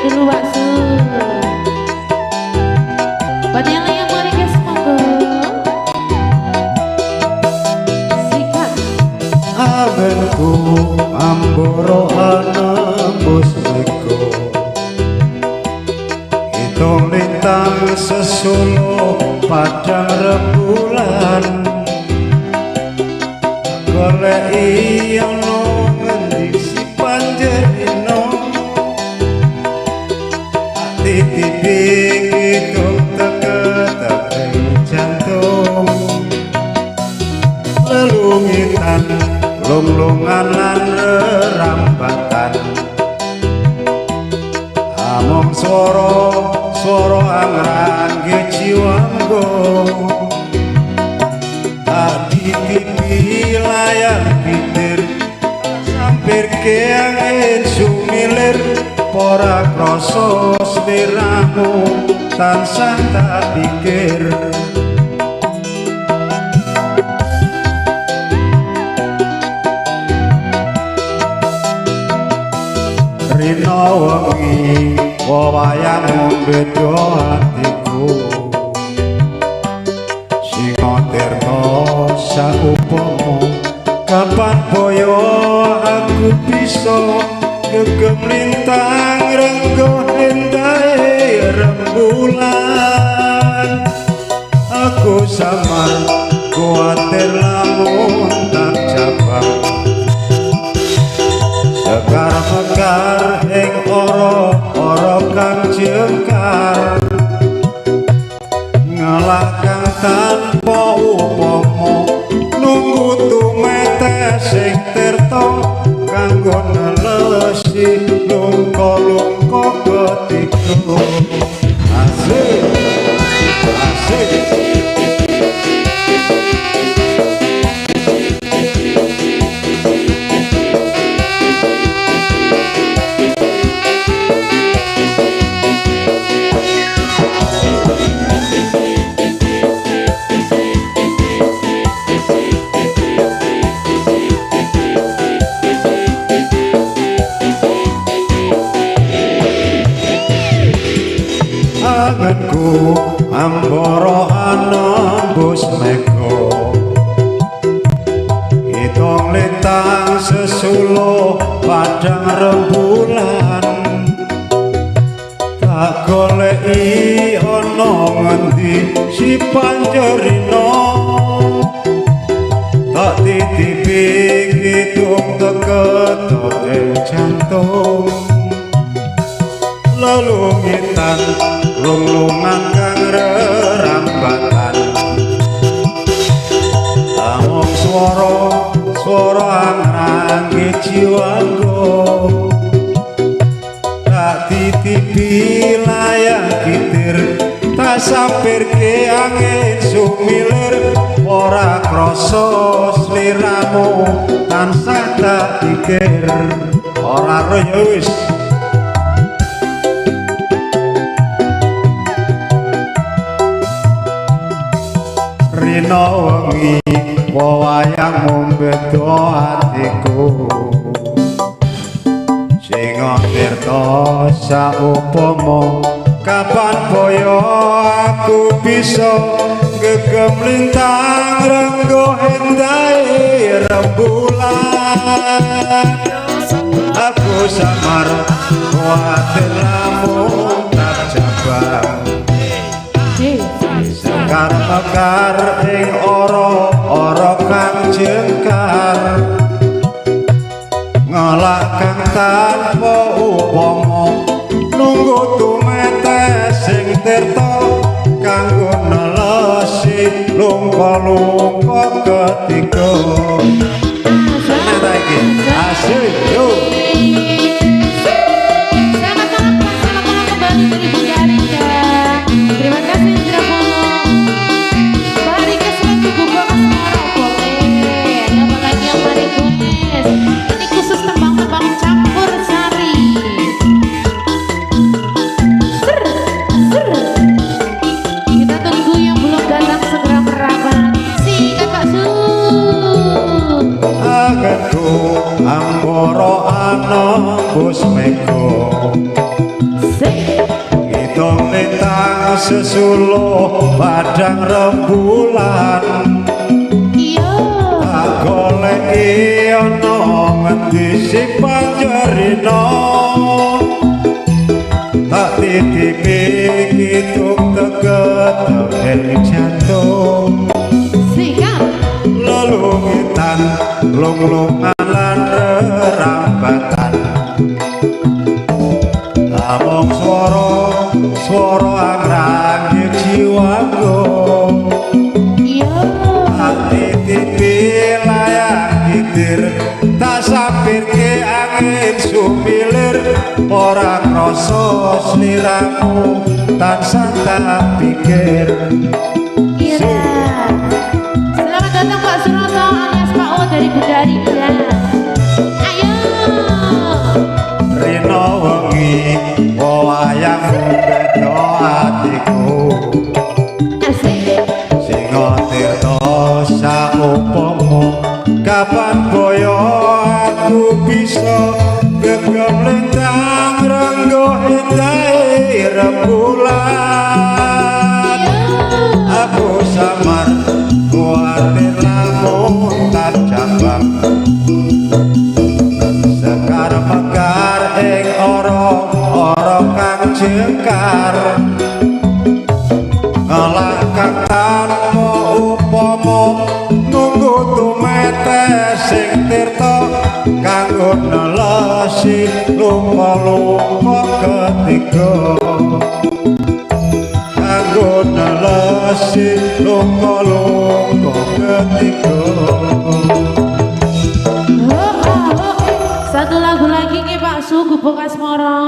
dulu Pak Su. Buat yang lain mau request monggo. Sikat. Abenku amboro anembus meko, hitung lintang sesulo padang rembulan, goleki ono ngendi si panjenengan, titipi hitung teke-teke jantung, lelungitan lunglungan lan rerambatan, among swara angrangge jiwaku, tak titipi layar pitir sampir ke angin sumilir, ora krasa sliramu tansah tak pikir. Rino wengi wayangmu beda hatiku, Singa Tirta saupama kapan boyo aku bisa gegem lintang renggo endahe rembulan. Aku samar kuatir lamun tak cabang, sekar mekar ing ora kang jengkar, ngelah kang tanpa upama, nunggu tumetes sing tirta kanggo nelesi lungka-lungka ketiku. Asik asik. Anganku ambara anembus meko, hitung lintang sesulo padang rembulan, tak goleki ana ngendi si panjerina, tak titipi hitung teke-teke jantung, lelungitan lunglungan kang rerambatan, among swara angrangge jiwaku, tak titipi layang kitir tak sampirke angin sumilir, ora krasa sliramu tansah tak pikir. Ora roh ya wis. Rino wengi wayangmu beda hatiku, Singa Tirta saupama kapan boyo aku bisa gegem lintang renggo endahe rembulan. Aku samar kuatir lamun tak cabang, sekar mekar ing ora kang jengkar, ngelak kang tanpa upama, nunggu tumetes sing tirta kanggo nelesi lungka-lungka ketiga. Asik yo. Ambara anembus meko, sesuluh padang rembulan Iya. tak goleki ana ngendi sing panjerina tak titipi kitung teget ing jantung Sikap. lelungitan lunglungan lan rerambatan among swara angrangi jiwaku Iya. ati tipi layak gitir tak sampirke angin sumilir ora krasa sliramu tansah tak pikir Iya. Selamat datang Pak Suroto alias Pak O dari Budari. Ya. Ayo. rino wengi wayangmu beda atiku Asik. Singa tirta saupama kapan boyo aku bisa gegem lintang renggo indahe rembulan aku samar kuatir lamun tak jambang sekar mekar ing ora kang jengkar ngelak kang tanpa upama nunggu tumetes sing tirta kanggo nelesi lupa-lupa ketiga kanggo nelesi lupa-lupa ketiga Oh, oh, oh. Satu lagu lagi nih Pak Su, Gubuk Asmoro.